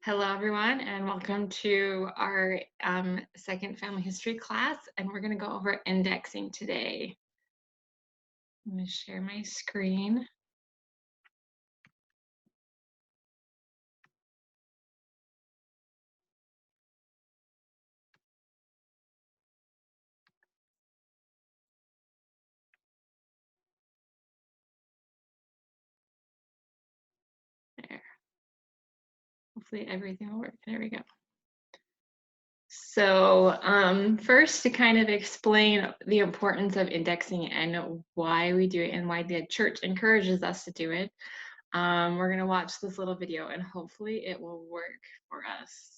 Hello, everyone, and welcome to our second family history class. And we're going to go over indexing today. I'm going to share my screen. There. Hopefully everything will work. There we go. So first, to kind of explain the importance of indexing and why we do it and why the church encourages us to do it, we're going to watch this little video and hopefully it will work for us.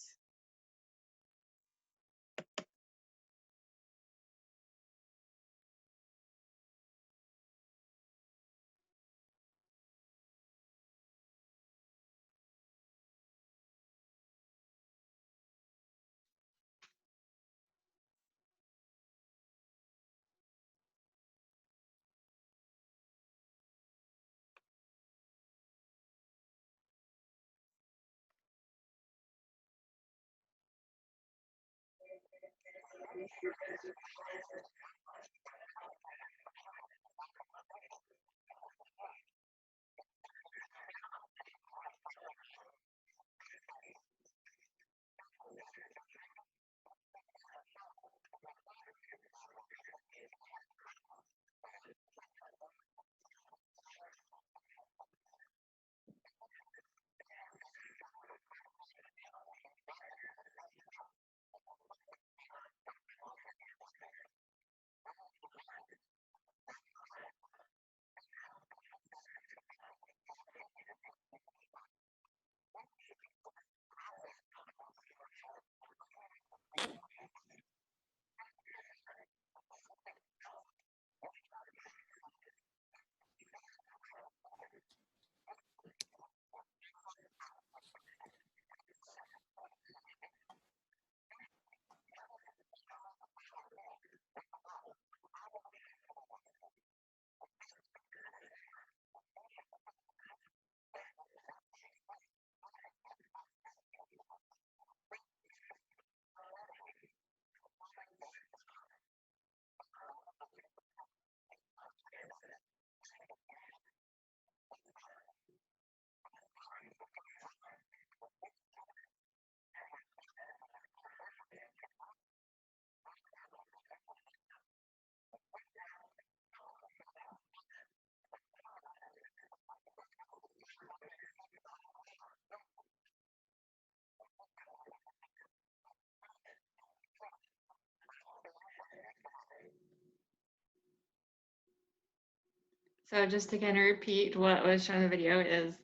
So just to kind of repeat what was shown in the video is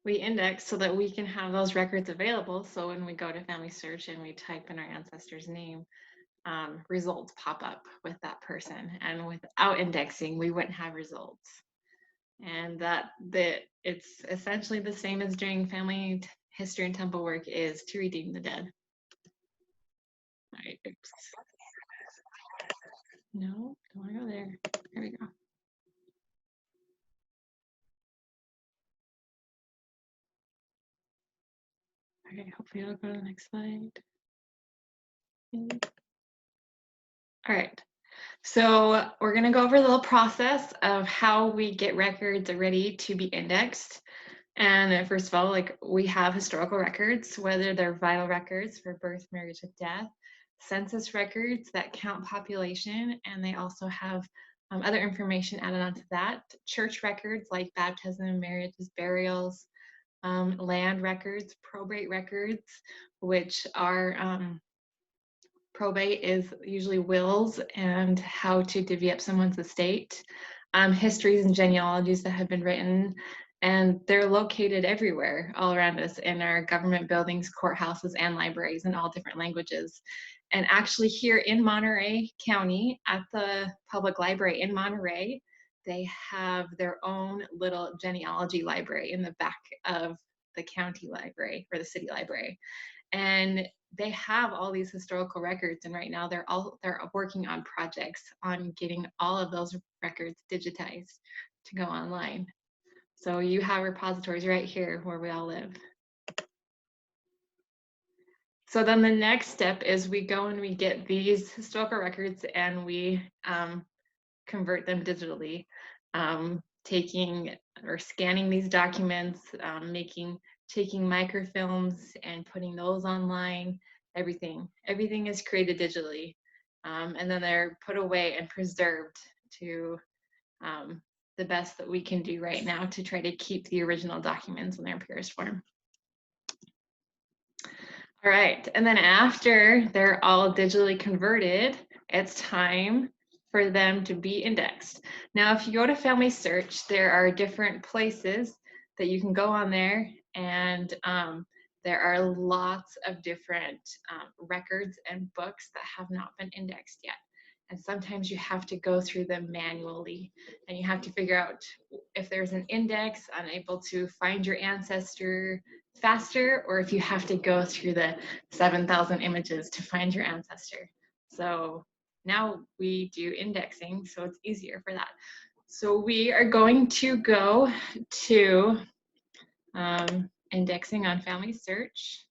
we index so that we can have those records available. So when we go to family search and we type in our ancestor's name, results pop up with that person. And without indexing, we wouldn't have results. And it's essentially the same as doing family history and temple work is to redeem the dead. All right, oops. No, don't want to go there. There we go. Okay, hopefully it'll go to the next slide. All right. So we're going to go over a little process of how we get records ready to be indexed. And first of all, like we have historical records, whether they're vital records for birth, marriage, and death, census records that count population, and they also have other information added onto that, church records like baptism, marriages, burials, land records, probate records, which are probate is usually wills and how to divvy up someone's estate, histories and genealogies that have been written, and they're located everywhere all around us in our government buildings, courthouses, and libraries in all different languages. And actually here in Monterey County at the public library in Monterey, they have their own little genealogy library in the back of the county library or the city library. And they have all these historical records, and right now they're working on projects on getting all of those records digitized to go online. So you have repositories right here where we all live. So then the next step is we go and we get these historical records and we convert them digitally, taking or scanning these documents, taking microfilms and putting those online. Everything is created digitally, and then they're put away and preserved to um, the best that we can do right now to try to keep the original documents in their purest form. All right, and then after they're all digitally converted, it's time for them to be indexed. Now, if you go to Family Search, there are different places that you can go on there, and there are lots of different records and books that have not been indexed yet. And sometimes you have to go through them manually, and you have to figure out if there's an index, unable to find your ancestor faster, or if you have to go through the 7,000 images to find your ancestor. So now we do indexing, so it's easier for that. So we are going to go to indexing on Family Search,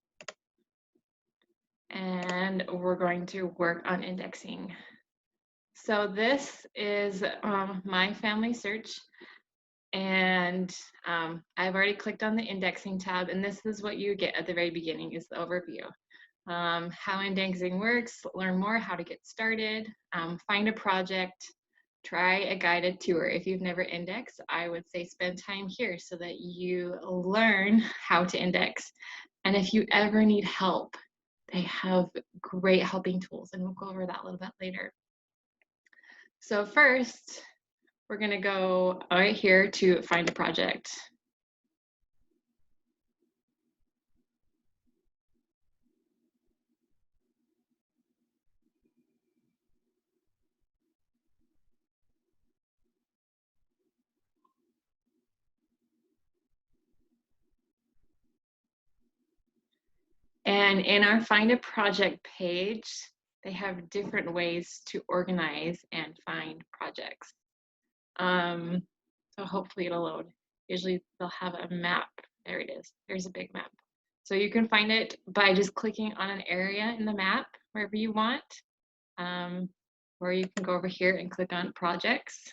and we're going to work on indexing. So this is my Family Search. And I've already clicked on the indexing tab, and this is what you get at the very beginning is the overview. How indexing works, learn more, how to get started, find a project, try a guided tour. If you've never indexed, I would say spend time here so that you learn how to index. And if you ever need help, they have great helping tools, and we'll go over that a little bit later. So first, we're going to go right here to find a project. And in our Find a Project page, they have different ways to organize and find projects. So hopefully it'll load. Usually they'll have a map. There it is. There's a big map. So you can find it by just clicking on an area in the map wherever you want. Or you can go over here and click on projects.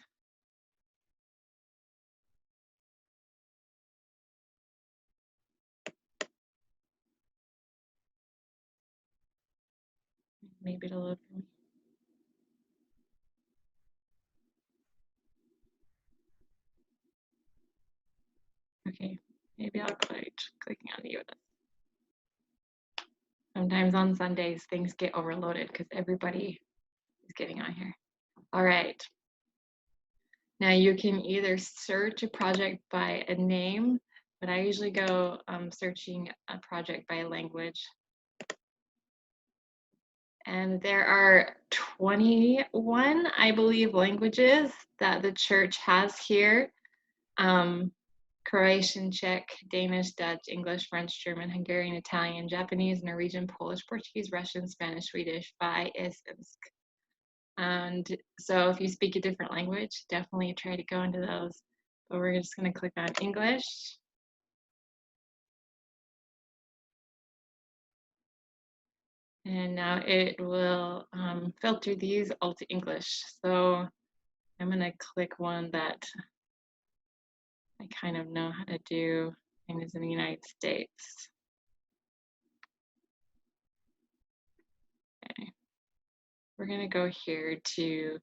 Maybe it'll load for me. Okay, maybe I'll clicking on the unit. Sometimes on Sundays, things get overloaded because everybody is getting on here. All right. Now you can either search a project by a name, but I usually go searching a project by a language. And there are 21, I believe, languages that the church has here. Croatian, Czech, Danish, Dutch, English, French, German, Hungarian, Italian, Japanese, Norwegian, Polish, Portuguese, Russian, Spanish, Swedish, Finsk. And so if you speak a different language, definitely try to go into those. But we're just going to click on English. And now it will filter these all to English. So I'm going to click one that I kind of know how to do, and is in the United States. Okay. We're going to go here to,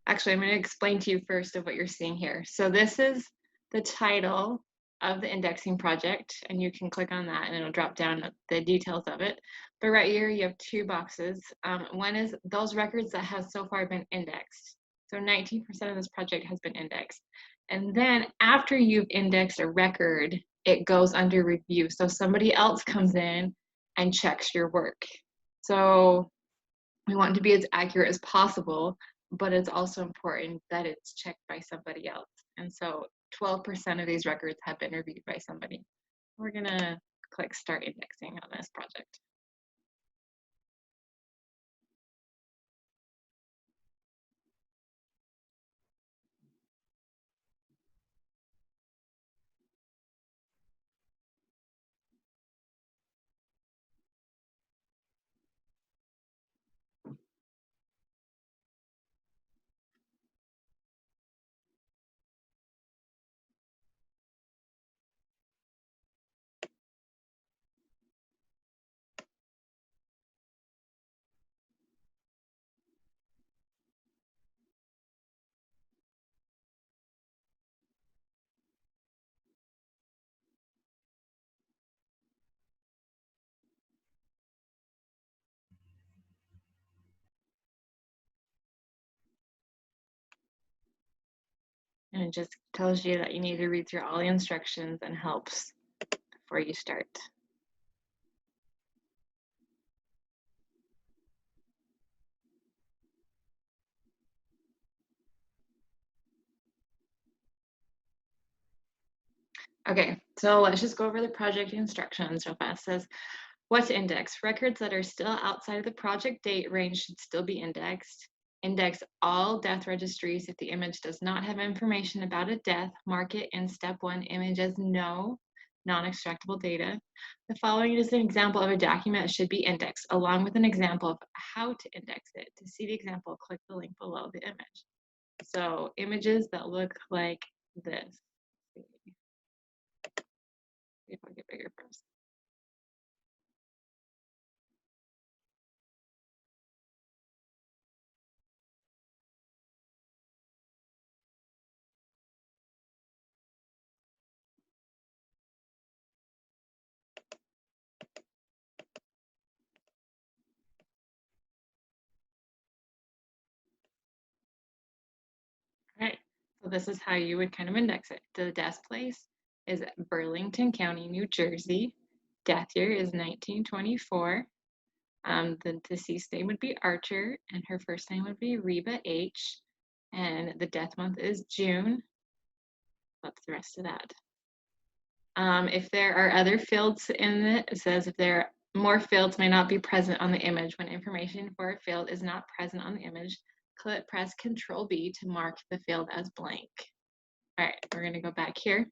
actually, I'm going to explain to you first of what you're seeing here. So this is the title of the indexing project, and you can click on that and it'll drop down the details of it. But right here, you have two boxes. One is those records that have so far been indexed. So 19% of this project has been indexed. And then after you've indexed a record, it goes under review. So somebody else comes in and checks your work. So we want to be as accurate as possible, but it's also important that it's checked by somebody else. And so 12% of these records have been reviewed by somebody. We're gonna click Start Indexing on this project. And it just tells you that you need to read through all the instructions and helps before you start. Okay, so let's just go over the project instructions real fast. It says what to index. Records that are still outside of the project date range should still be indexed. Index all death registries. If the image does not have information about a death, mark it in step 1 image as no, non-extractable data. The following is an example of a document that should be indexed, along with an example of how to index it. To see the example, click the link below the image. So images that look like this. See if I get bigger first. All right, so this is how you would kind of index it. The death place is Burlington County, New Jersey. Death year is 1924. The deceased name would be Archer, and her first name would be Reba H. And the death month is June. That's the rest of that. If there are other fields in it says if there are more fields may not be present on the image. When information for a field is not present on the image, press Control B to mark the field as blank. All right, we're going to go back here.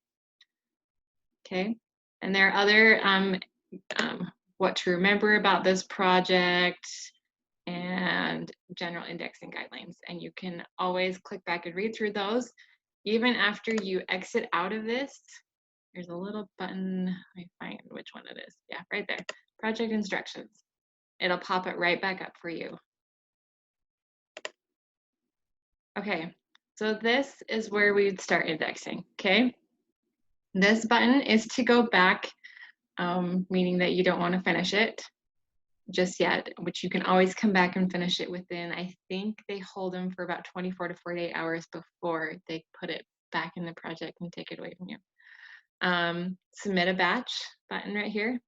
Okay, and there are other what to remember about this project and general indexing guidelines. And you can always click back and read through those. Even after you exit out of this, there's a little button. Let me find which one it is. Yeah, right there. Project instructions. It'll pop it right back up for you. Okay, so this is where we would start indexing, okay? This button is to go back, meaning that you don't want to finish it just yet, which you can always come back and finish it within, I think they hold them for about 24 to 48 hours before they put it back in the project and take it away from you. Submit a batch button right here.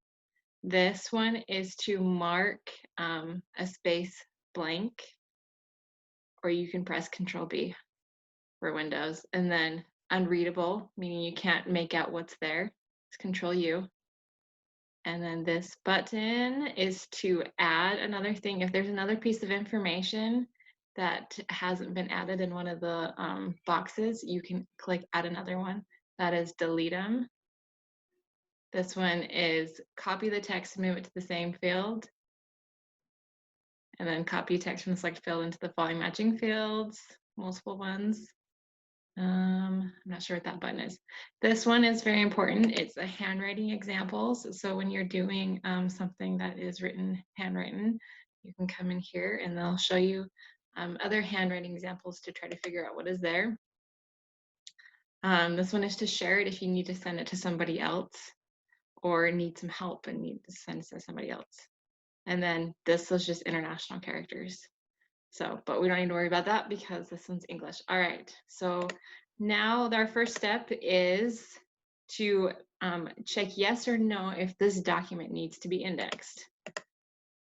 This one is to mark a space blank, or you can press Control B for Windows, and then unreadable, meaning you can't make out what's there. It's Control U. And then this button is to add another thing. If there's another piece of information that hasn't been added in one of the boxes, you can click add another one. That is delete them. This one is copy the text, move it to the same field, and then copy text from the select field into the following matching fields, multiple ones. I'm not sure what that button is. This one is very important. It's a handwriting examples. So when you're doing something that is written handwritten, you can come in here and they'll show you other handwriting examples to try to figure out what is there. This one is to share it if you need to send it to somebody else or need some help and need to send it to somebody else. And then this is just international characters. So, but we don't need to worry about that because this one's English. All right, so now our first step is to check yes or no if this document needs to be indexed.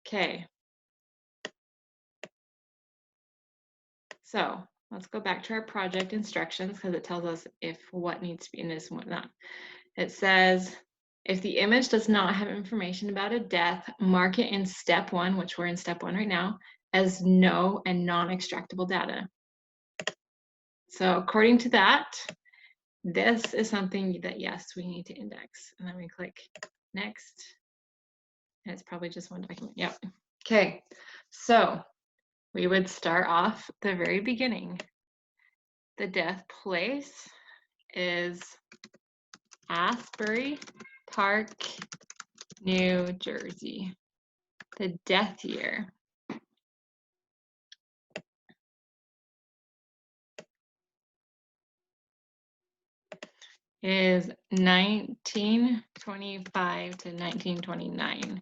Okay. So let's go back to our project instructions because it tells us if what needs to be indexed and what not. It says, if the image does not have information about a death, mark it in step 1, which we're in step 1 right now, as no and non-extractable data. So according to that, this is something that, yes, we need to index. And then we click next. And it's probably just one document. Yep. Okay, so we would start off the very beginning. The death place is Asbury Park, New Jersey. The death year is 1925 to 1929.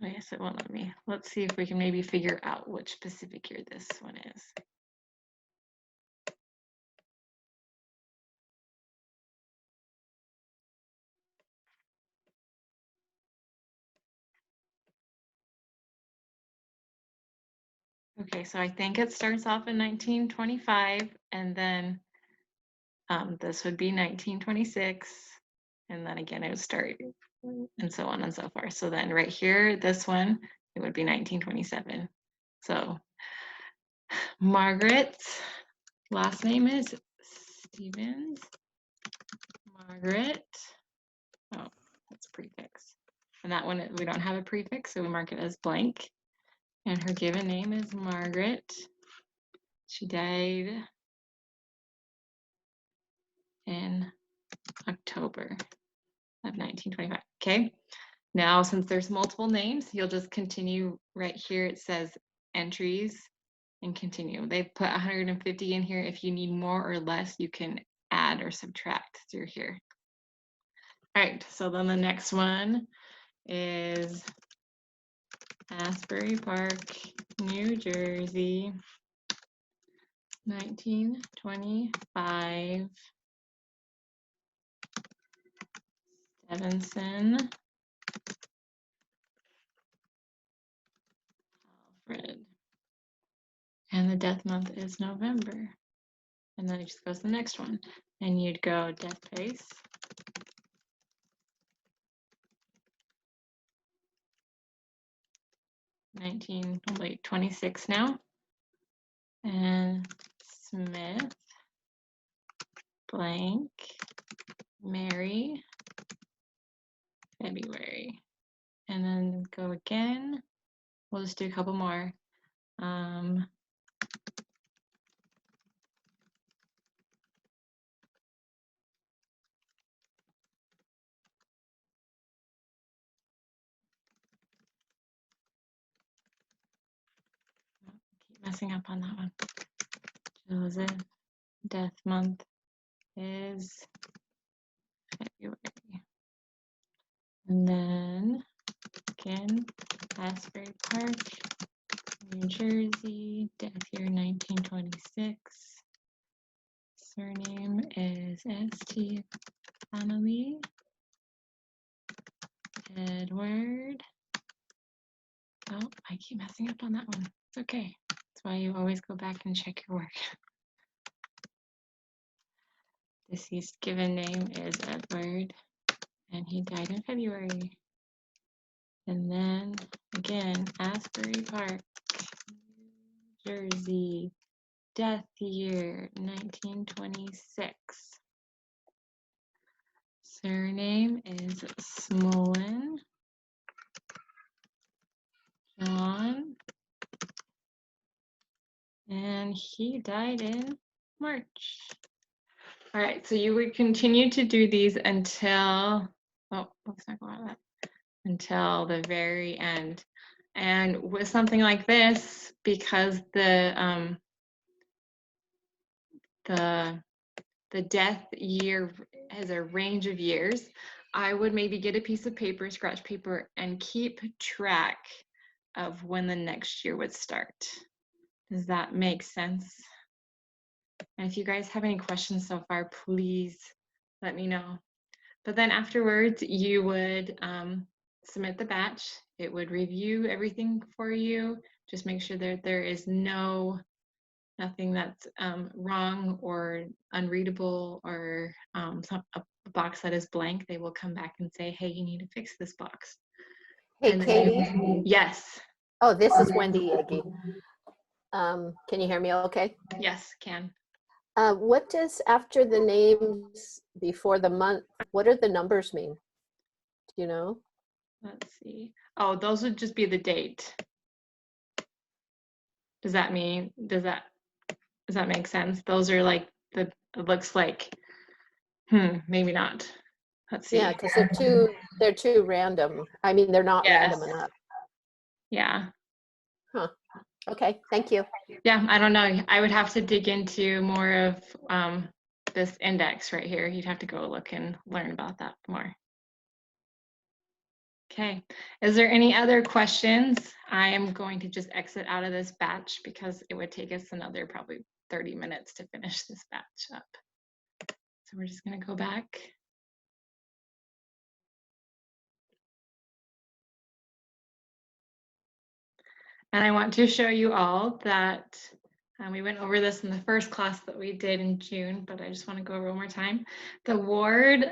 Yes, it won't let me. Let's see if we can maybe figure out which specific year this one is. Okay, so I think it starts off in 1925, and then this would be 1926, and then again it would start, and so on and so forth. So then right here, this one, it would be 1927. So Margaret's last name is Stevens. Margaret. Oh, that's prefix. And that one, we don't have a prefix, so we mark it as blank. And her given name is Margaret. She died in October of 1925. Okay. Now, since there's multiple names, you'll just continue right here. It says entries and continue. They put 150 in here. If you need more or less, you can add or subtract through here. All right, so then the next one is Asbury Park, New Jersey, 1925. Stevenson, Alfred. And the death month is November. And then it just goes to the next one. And you'd go death place. Wait, 26 now. And Smith, blank, Mary, February. And then go again. We'll just do a couple more. Keep messing up on that one. Joseph, death month is February. And then again, Asbury Park, New Jersey, death year 1926. Surname is S.T. Connolly. Edward. Oh, I keep messing up on that one. It's okay. That's why you always go back and check your work. Deceased given name is Edward, and he died in February. And then again, Asbury Park, New Jersey, death year 1926. Surname is Smolin. John. And he died in March. All right, so you would continue to do these until, oh, let's not go out of that, until the very end. And with something like this, because the death year has a range of years, I would maybe get a piece of paper, scratch paper, and keep track of when the next year would start. Does that make sense? And if you guys have any questions so far, please let me know. But then afterwards, you would submit the batch. It would review everything for you. Just make sure that there is nothing that's wrong or unreadable or a box that is blank. They will come back and say, hey, you need to fix this box. Hey, and Katie. Yes. Oh, this is Wendy Agee. Can you hear me okay? Yes, can. What does after the names before the month, what do the numbers mean? Do you know? Let's see. Oh, those would just be the date. Does that make sense? Those are like it looks like, maybe not. Let's see. Yeah, because they're too random. I mean, they're not random enough. Yeah. Huh. Okay, thank you. Yeah, I don't know. I would have to dig into more of this index right here. You'd have to go look and learn about that more. Okay, is there any other questions? I am going to just exit out of this batch because it would take us another probably 30 minutes to finish this batch up. So we're just gonna go back. And I want to show you all that we went over this in the first class that we did in June, but I just want to go over one more time. The ward,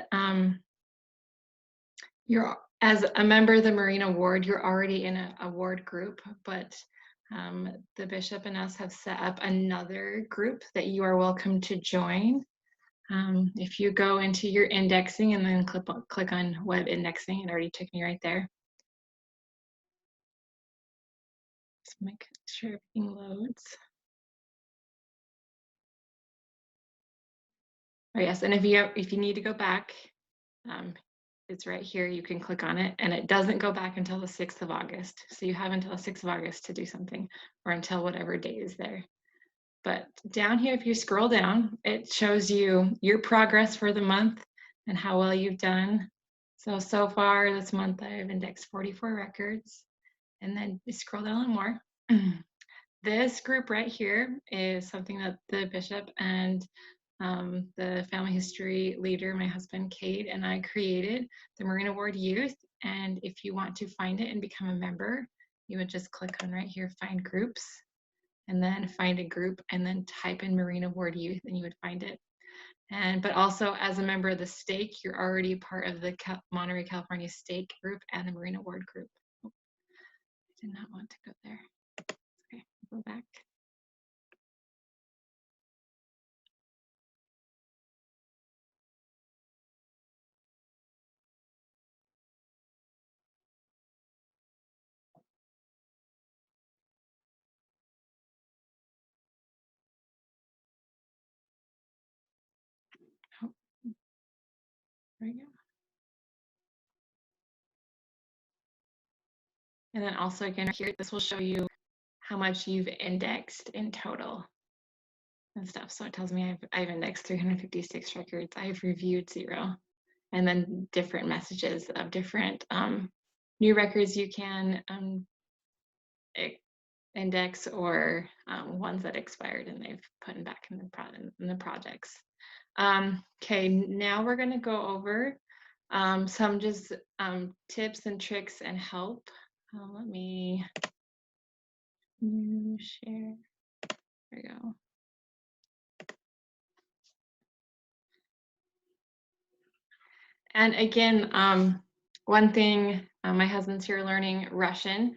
you're as a member of the Marina Ward, you're already in a ward group, but the bishop and us have set up another group that you are welcome to join. If you go into your indexing and then click on web indexing, it already took me right there. Just make sure everything loads. Oh yes, and if you need to go back, it's right here. You can click on it, and it doesn't go back until the 6th of August. So you have until the 6th of August to do something, or until whatever day is there. But down here, if you scroll down, it shows you your progress for the month and how well you've done. So far this month, I've indexed 44 records, and then you scroll down more. This group right here is something that the bishop and the family history leader, my husband Kate, and I created, the Marina Ward Youth. And if you want to find it and become a member, you would just click on right here, find groups, and then find a group, and then type in Marina Ward Youth, and you would find it. But also as a member of the stake, you're already part of the Monterey, California stake group and the Marina Ward group. Oh, I did not want to go there. Okay, go back. Oh, there we go. And then also again here, this will show you how much you've indexed in total and stuff. So it tells me I've indexed 356 records. I've reviewed 0. And then different messages of different new records you can index, or ones that expired and they've put back in the projects. Okay, now we're going to go over some just tips and tricks and help. Let me share. There we go. And again, one thing, my husband's here learning Russian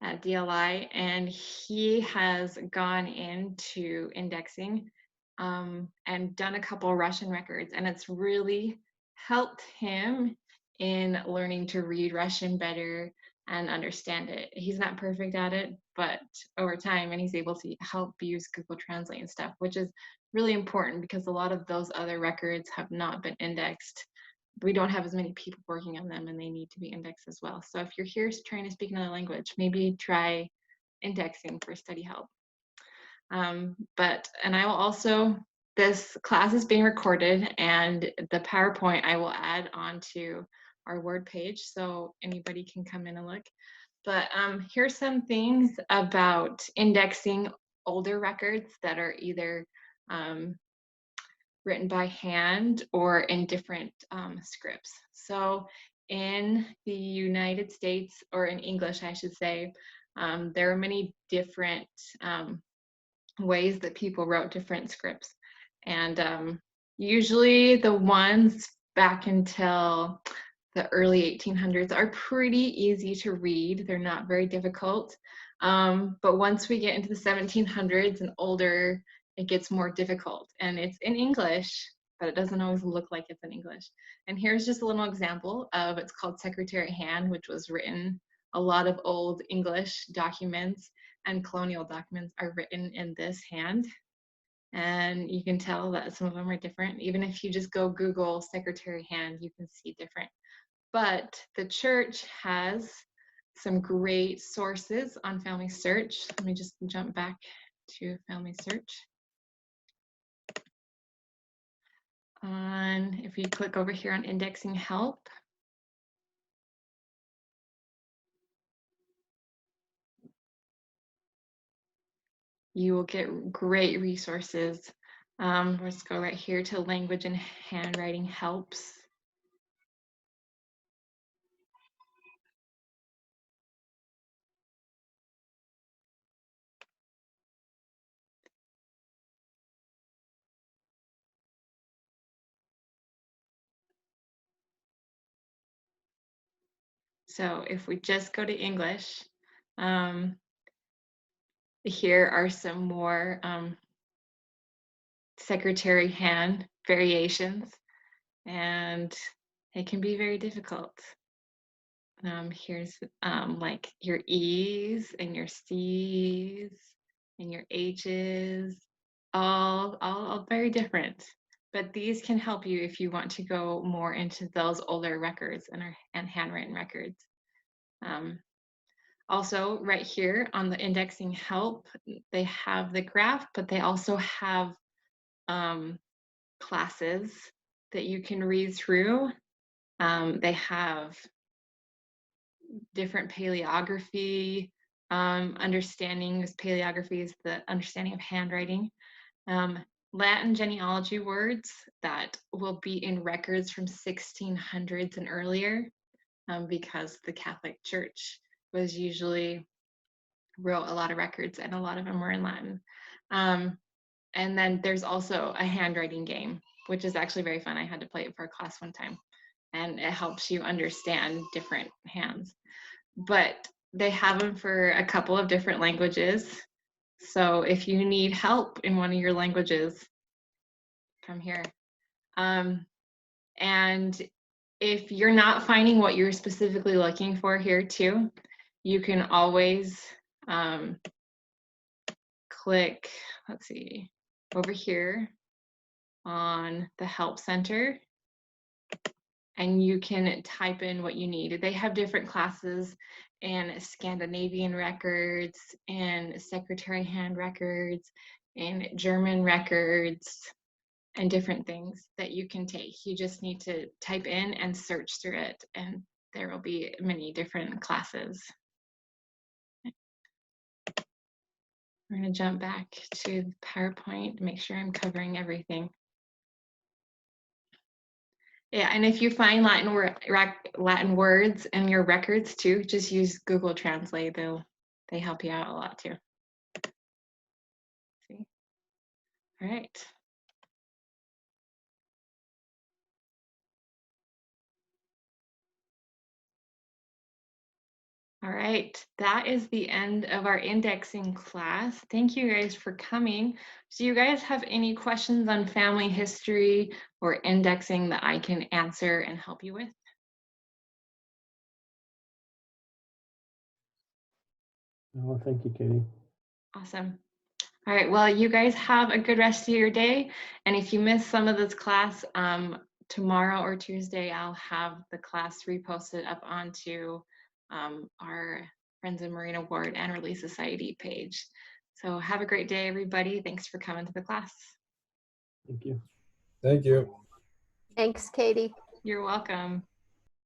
at DLI, and he has gone into indexing and done a couple Russian records, and it's really helped him in learning to read Russian better and understand it. He's not perfect at it, but over time, and he's able to help use Google Translate and stuff, which is really important because a lot of those other records have not been indexed. We don't have as many people working on them, and they need to be indexed as well. So if you're here trying to speak another language, maybe try indexing for study help. And I will also, this class is being recorded, and the PowerPoint I will add onto our Word page so anybody can come in and look. But here's some things about indexing older records that are either written by hand or in different scripts. So in the United States, or in English, I should say, there are many different ways that people wrote different scripts. And usually the ones back until the early 1800s are pretty easy to read. They're not very difficult. But once we get into the 1700s and older, it gets more difficult. And it's in English, but it doesn't always look like it's in English. And here's just a little example of, it's called Secretary Hand, which was written, a lot of old English documents and colonial documents are written in this hand. And you can tell that some of them are different. Even if you just go Google Secretary Hand, you can see different. But the church has some great sources on Family Search. Let me just jump back to Family Search. If you click over here on indexing help, You will get great resources. Let's go right here to language and handwriting helps. So if we just go to English, here are some more secretary hand variations, and it can be very difficult. Here's like your E's and your C's and your H's, all very different. But these can help you if you want to go more into those older records and handwritten records. Also, right here on the indexing help, they have the graph, but they also have classes that you can read through. They have different paleography, understandings. Paleography is the understanding of handwriting. Latin genealogy words that will be in records from 1600s and earlier, because the Catholic Church was usually wrote a lot of records and a lot of them were in Latin. And then there's also a handwriting game, which is actually very fun. I had to play it for a class one time, and it helps you understand different hands. But they have them for a couple of different languages. So if you need help in one of your languages, come here. And if you're not finding what you're specifically looking for here too, you can always click, let's see, over here on the Help Center, and you can type in what you need. They have different classes in Scandinavian records, in secretary hand records, in German records, and different things that you can take. You just need to type in and search through it, and there will be many different classes. We're going to jump back to PowerPoint to make sure I'm covering everything. Yeah, and if you find Latin words in your records too, just use Google Translate. They help you out a lot too. See? All right. All right, that is the end of our indexing class. Thank you guys for coming. Do you guys have any questions on family history or indexing that I can answer and help you with? Oh, thank you, Katie. Awesome. All right, well, you guys have a good rest of your day. And if you miss some of this class, tomorrow or Tuesday, I'll have the class reposted up onto our Friends of Marina Ward and Relief Society page. So have a great day, everybody. Thanks for coming to the class. Thank you. Thank you. Thanks, Katie. You're welcome.